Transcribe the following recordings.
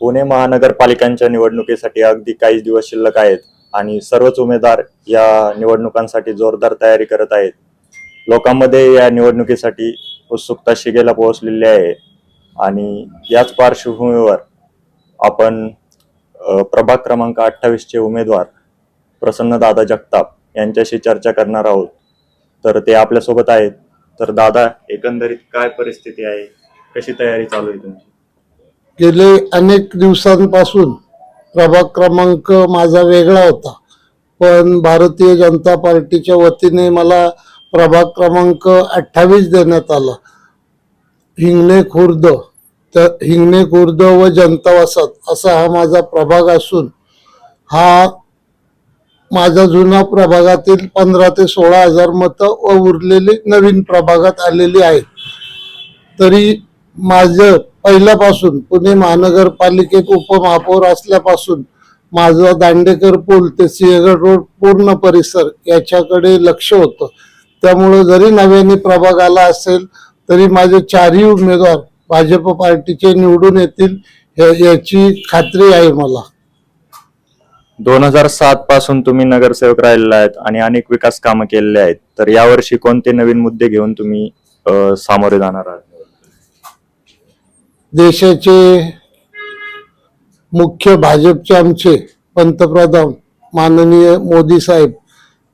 पुणे महानगरपालिकांच्या निवडणुकीसाठी अगदी काही दिवस शिल्लक आहेत आणि सर्वच उमेदवार या निवडणुकांसाठी जोरदार तयारी करत आहेत. लोकांमध्ये या निवडणुकीसाठी उत्सुकता शिगेला पोहोचलेली आहे आणि याच पार्श्वभूमीवर आपण प्रभाग क्रमांक 28 चे उमेदवार प्रसन्नदादा जगताप यांच्याशी चर्चा करणार आहोत. तर ते आपल्या सोबत आहेत. तर दादा, एकंदरीत काय परिस्थिती आहे, कशी तयारी चालू आहे तुमची? गेले अनेक दिवसांपासून प्रभाग क्रमांक माझा वेगळा होता, पण भारतीय जनता पार्टीच्या वतीने मला प्रभाग क्रमांक 28 देण्यात आला. हिंगणे खुर्द व जनता वसाहत असा हा माझा प्रभाग असून हा माझा जुना प्रभागातील 15 ते 16 हजार मतं व उरलेली नवीन प्रभागात आलेली आहेत. तरी माझं पहिल्यापासून पुणे महानगरपालिकेत उपमहापौर असल्यापासून माझं दांडेकर पूल ते सिंहगड रोड पूर्ण परिसर याच्याकडे लक्ष होतं. त्यामुळे जरी नव्याने प्रभाग आला असेल तरी माझे चारही उमेदवार भाजप पार्टीचे निवडून येतील याची खात्री आहे मला. 2007 पासून तुम्ही नगरसेवक राहिलेला आहेत आणि अनेक विकास कामं केलेले आहेत. तर यावर्षी कोणते नवीन मुद्दे घेऊन तुम्ही सामोरे जाणार आहात? देशाचे मुख्य भाजपचे आमचे पंतप्रधान माननीय मोदी साहेब,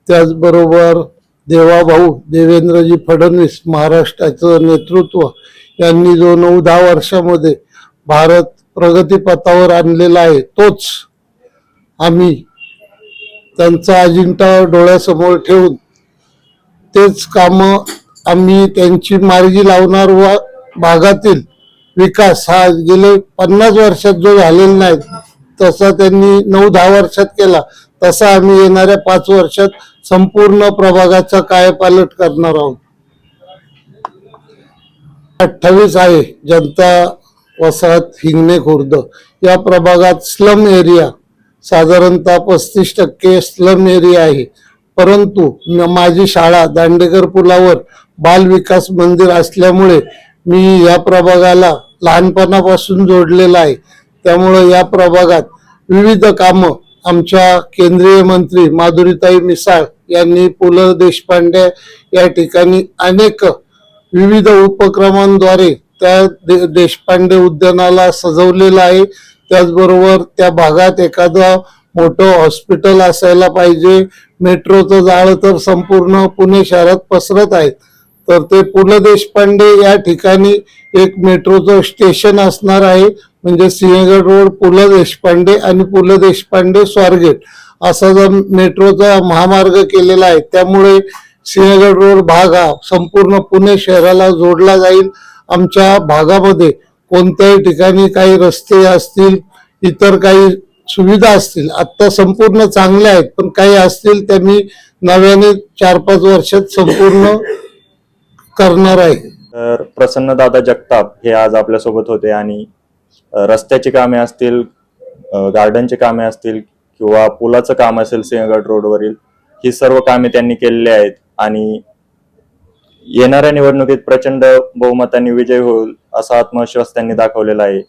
त्याचबरोबर देवाभाऊ देवेंद्रजी फडणवीस, महाराष्ट्राचं नेतृत्व यांनी जो 9-10 वर्षामध्ये भारत प्रगतीपथावर आणलेला आहे, तोच आम्ही त्यांचा अजिंठा डोळ्यासमोर ठेवून तेच कामं आम्ही त्यांची मार्गी लावणार व भागातील विकास हा गेले 50 वर्षात जो झालेला नाही तसा त्यांनी 9-10 वर्षात केला, तसा आम्ही येणाऱ्या 5 वर्षात संपूर्ण प्रभागाचा कायापालट करणार आहोत. 28 आहे जनता वसाहत हिंगणे खुर्द या प्रभागात स्लम एरिया साधारणतः 35% स्लम एरिया आहे. परंतु माझी शाळा दांडेकर पुलावर बाल विकास मंदिर असल्यामुळे मी या प्रभागाला लहानपणापासून जोडलेला आहे. त्यामुळे या प्रभागात विविध कामं आमच्या केंद्रीय मंत्री माधुरीताई मिसाळ यांनी पु ल देशपांडे या ठिकाणी अनेक विविध उपक्रमांद्वारे त्या देशपांडे उद्यानाला सजवलेलं आहे. त्याचबरोबर त्या भागात एखादं मोठं हॉस्पिटल असायला पाहिजे. मेट्रोचं जाळं तर संपूर्ण पुणे शहरात पसरत आहे, तर ते पु ल देशपांडे या ठिकाणी एक मेट्रोचं स्टेशन असणार आहे. म्हणजे सिंहगड रोड पु ल देशपांडे आणि पु ल देशपांडे स्वारगेट असा जो मेट्रोचा महामार्ग केलेला आहे, त्यामुळे सिंहगड रोड भाग हा संपूर्ण पुणे शहराला जोडला जाईल. आमच्या भागामध्ये कोणत्याही ठिकाणी काही रस्ते असतील, इतर काही सुविधा असतील, आता संपूर्ण चांगल्या आहेत, पण काही असतील त्या मी नव्याने 4-5 वर्षात संपूर्ण करणार आहे. तर प्रसन्नदादा जगताप हे आज आपल्यासोबत होते आणि रस्त्याची कामे असतील, गार्डनची कामे असतील किंवा पुलाचं काम असेल सिंहगड रोडवरील, ही सर्व कामे त्यांनी केलेली आहेत आणि येणाऱ्या निवडणुकीत प्रचंड बहुमताने विजय होईल असा आत्मविश्वास त्यांनी दाखवलेला आहे.